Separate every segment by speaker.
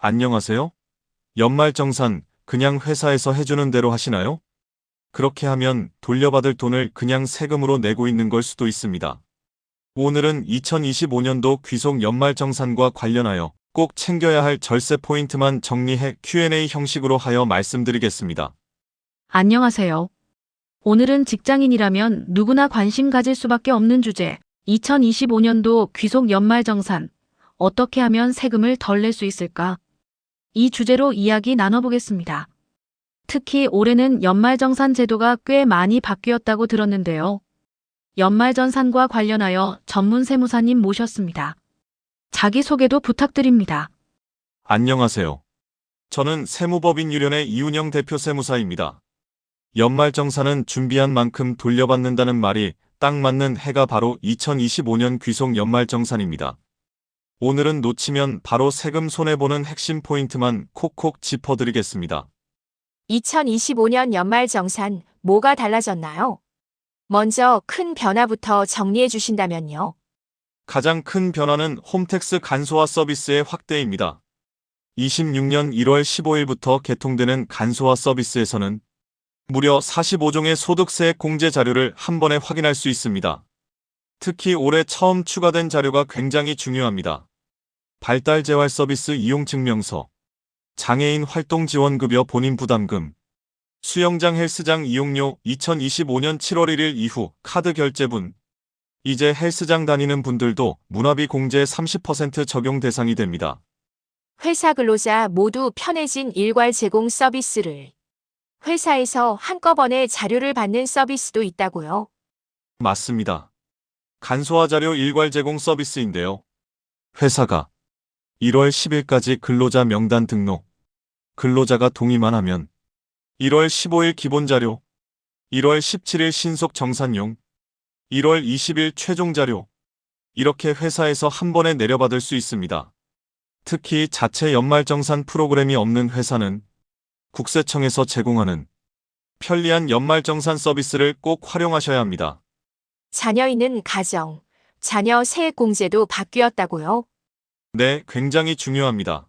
Speaker 1: 안녕하세요? 연말정산 그냥 회사에서 해주는 대로 하시나요? 그렇게 하면 돌려받을 돈을 그냥 세금으로 내고 있는 걸 수도 있습니다. 오늘은 2025년도 귀속 연말정산과 관련하여 꼭 챙겨야 할 절세 포인트만 정리해 Q&A 형식으로 하여 말씀드리겠습니다.
Speaker 2: 안녕하세요. 오늘은 직장인이라면 누구나 관심 가질 수밖에 없는 주제, 2025년도 귀속 연말정산, 어떻게 하면 세금을 덜 낼 수 있을까? 이 주제로 이야기 나눠보겠습니다. 특히 올해는 연말정산 제도가 꽤 많이 바뀌었다고 들었는데요. 연말정산과 관련하여 전문 세무사님 모셨습니다. 자기소개도 부탁드립니다.
Speaker 1: 안녕하세요. 저는 세무법인 유련의 이운영 대표 세무사입니다. 연말정산은 준비한 만큼 돌려받는다는 말이 딱 맞는 해가 바로 2025년 귀속 연말정산입니다. 오늘은 놓치면 바로 세금 손해보는 핵심 포인트만 콕콕 짚어드리겠습니다.
Speaker 3: 2025년 연말정산 뭐가 달라졌나요? 먼저 큰 변화부터 정리해 주신다면요.
Speaker 1: 가장 큰 변화는 홈택스 간소화 서비스의 확대입니다. 26년 1월 15일부터 개통되는 간소화 서비스에서는 무려 45종의 소득세액 공제 자료를 한 번에 확인할 수 있습니다. 특히 올해 처음 추가된 자료가 굉장히 중요합니다. 발달 재활 서비스 이용 증명서, 장애인 활동 지원급여 본인 부담금, 수영장 헬스장 이용료 2025년 7월 1일 이후 카드 결제분, 이제 헬스장 다니는 분들도 문화비 공제 30% 적용 대상이 됩니다.
Speaker 3: 회사 근로자 모두 편해진 일괄 제공 서비스를 회사에서 한꺼번에 자료를 받는 서비스도 있다고요.
Speaker 1: 맞습니다. 간소화 자료 일괄 제공 서비스인데요. 회사가 1월 10일까지 근로자 명단 등록, 근로자가 동의만 하면 1월 15일 기본 자료, 1월 17일 신속 정산용, 1월 20일 최종 자료, 이렇게 회사에서 한 번에 내려받을 수 있습니다. 특히 자체 연말정산 프로그램이 없는 회사는 국세청에서 제공하는 편리한 연말정산 서비스를 꼭 활용하셔야 합니다.
Speaker 3: 자녀 있는 가정, 자녀 세액 공제도 바뀌었다고요.
Speaker 1: 네, 굉장히 중요합니다.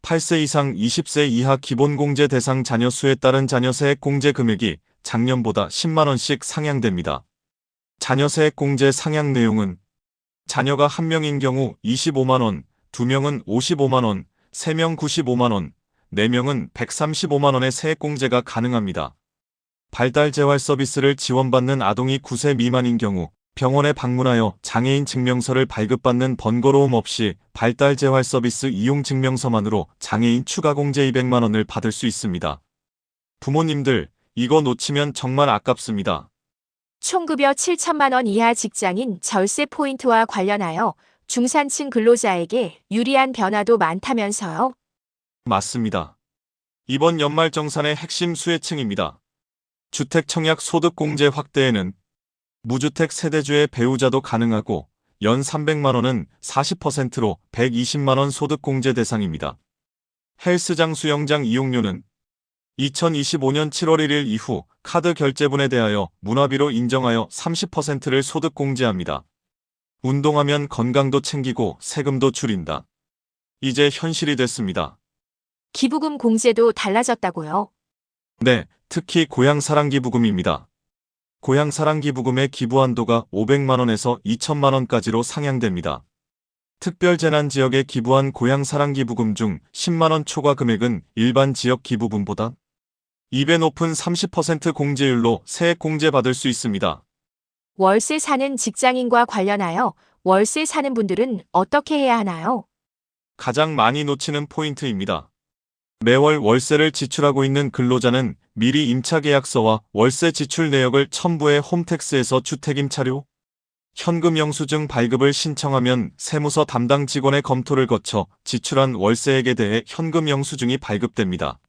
Speaker 1: 8세 이상 20세 이하 기본공제 대상 자녀 수에 따른 자녀세액 공제 금액이 작년보다 10만원씩 상향됩니다. 자녀세액 공제 상향 내용은 자녀가 1명인 경우 25만원, 2명은 55만원, 3명 95만원, 4명은 135만원의 세액 공제가 가능합니다. 발달 재활 서비스를 지원받는 아동이 9세 미만인 경우 병원에 방문하여 장애인 증명서를 발급받는 번거로움 없이 발달 재활 서비스 이용 증명서만으로 장애인 추가 공제 200만원을 받을 수 있습니다. 부모님들, 이거 놓치면 정말 아깝습니다.
Speaker 3: 총급여 7천만 원 이하 직장인 절세 포인트와 관련하여 중산층 근로자에게 유리한 변화도 많다면서요.
Speaker 1: 맞습니다. 이번 연말정산의 핵심 수혜층입니다. 주택 청약 소득 공제 확대에는 무주택 세대주의 배우자도 가능하고 연 300만원은 40%로 120만원 소득 공제 대상입니다. 헬스장 수영장 이용료는 2025년 7월 1일 이후 카드 결제분에 대하여 문화비로 인정하여 30%를 소득 공제합니다. 운동하면 건강도 챙기고 세금도 줄인다. 이제 현실이 됐습니다.
Speaker 3: 기부금 공제도 달라졌다고요.
Speaker 1: 네, 특히 고향사랑기부금입니다. 고향사랑기부금의 기부 한도가 500만원에서 2천만원까지로 상향됩니다. 특별재난지역에 기부한 고향사랑기부금 중 10만원 초과 금액은 일반 지역 기부금보다 2배 높은 30% 공제율로 세액 공제받을 수 있습니다.
Speaker 3: 월세 사는 직장인과 관련하여 월세 사는 분들은 어떻게 해야 하나요?
Speaker 1: 가장 많이 놓치는 포인트입니다. 매월 월세를 지출하고 있는 근로자는 미리 임차계약서와 월세 지출 내역을 첨부해 홈택스에서 주택임차료, 현금 영수증 발급을 신청하면 세무서 담당 직원의 검토를 거쳐 지출한 월세액에 대해 현금 영수증이 발급됩니다.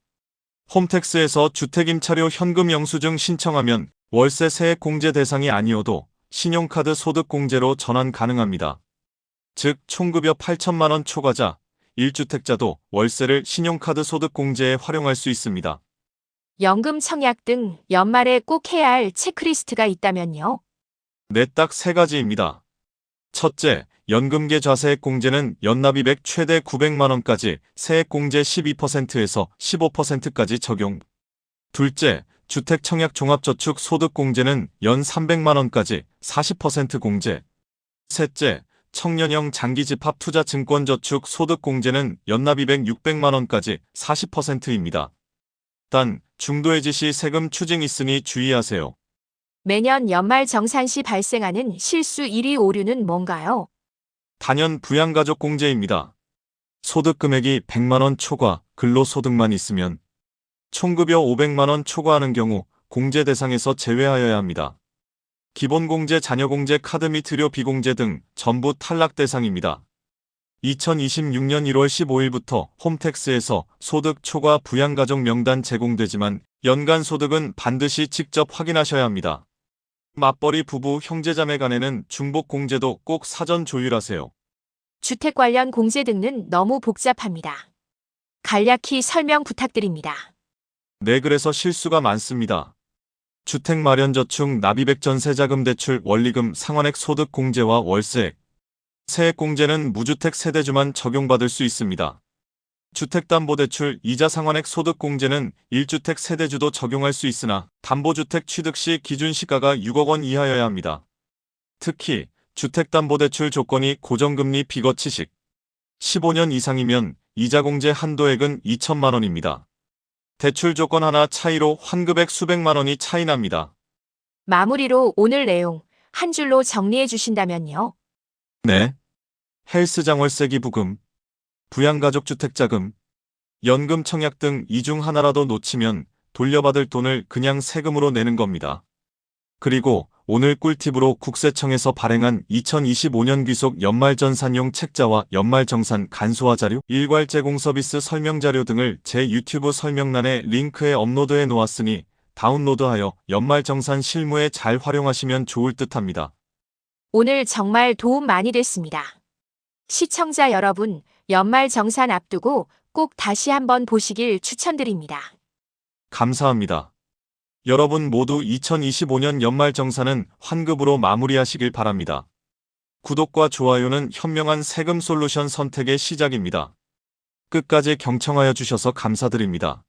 Speaker 1: 홈택스에서 주택임차료 현금 영수증 신청하면 월세 세액 공제 대상이 아니어도 신용카드 소득 공제로 전환 가능합니다. 즉 총급여 8천만원 초과자, 1주택자도 월세를 신용카드 소득 공제에 활용할 수 있습니다.
Speaker 3: 연금 청약 등 연말에 꼭 해야 할 체크리스트가 있다면요.
Speaker 1: 네, 딱 세 가지입니다. 첫째, 연금계 좌세액 공제는 연납입액 최대 900만 원까지 세액 공제 12%에서 15%까지 적용. 둘째, 주택 청약 종합저축 소득 공제는 연 300만 원까지 40% 공제. 셋째, 청년형 장기 집합 투자 증권 저축 소득 공제는 연납입액 600만 원까지 40%입니다. 단, 중도해지 시 세금 추징 있으니 주의하세요.
Speaker 3: 매년 연말 정산 시 발생하는 실수 1위 오류는 뭔가요?
Speaker 1: 단연 부양가족 공제입니다. 소득 금액이 100만 원 초과, 근로소득만 있으면 총급여 500만 원 초과하는 경우 공제 대상에서 제외하여야 합니다. 기본공제, 자녀공제, 카드 및 의료 비공제 등 전부 탈락 대상입니다. 2026년 1월 15일부터 홈택스에서 소득 초과 부양가족 명단 제공되지만 연간 소득은 반드시 직접 확인하셔야 합니다. 맞벌이 부부, 형제자매 간에는 중복 공제도 꼭 사전 조율하세요.
Speaker 3: 주택 관련 공제 등은 너무 복잡합니다. 간략히 설명 부탁드립니다.
Speaker 1: 네, 그래서 실수가 많습니다. 주택 마련저축 납입액 전세자금 대출 원리금 상환액 소득 공제와 월세액, 세액 공제는 무주택 세대주만 적용받을 수 있습니다. 주택담보대출 이자 상환액 소득 공제는 1주택 세대주도 적용할 수 있으나 담보주택 취득 시 기준 시가가 6억 원 이하여야 합니다. 특히 주택담보대출 조건이 고정금리 비거치식 15년 이상이면 이자 공제 한도액은 2천만 원입니다. 대출 조건 하나 차이로 환급액 수백만 원이 차이 납니다.
Speaker 3: 마무리로 오늘 내용 한 줄로 정리해 주신다면요.
Speaker 1: 네. 헬스장 월세 기부금, 부양가족 주택자금, 연금 청약 등 이 중 하나라도 놓치면 돌려받을 돈을 그냥 세금으로 내는 겁니다. 그리고 오늘 꿀팁으로 국세청에서 발행한 2025년 귀속 연말전산용 책자와 연말정산 간소화 자료, 일괄 제공 서비스 설명 자료 등을 제 유튜브 설명란에 링크해 업로드해 놓았으니 다운로드하여 연말정산 실무에 잘 활용하시면 좋을 듯합니다.
Speaker 3: 오늘 정말 도움 많이 됐습니다. 시청자 여러분, 연말 정산 앞두고 꼭 다시 한번 보시길 추천드립니다.
Speaker 1: 감사합니다. 여러분 모두 2025년 연말정산은 환급으로 마무리하시길 바랍니다. 구독과 좋아요는 현명한 세금 솔루션 선택의 시작입니다. 끝까지 경청하여 주셔서 감사드립니다.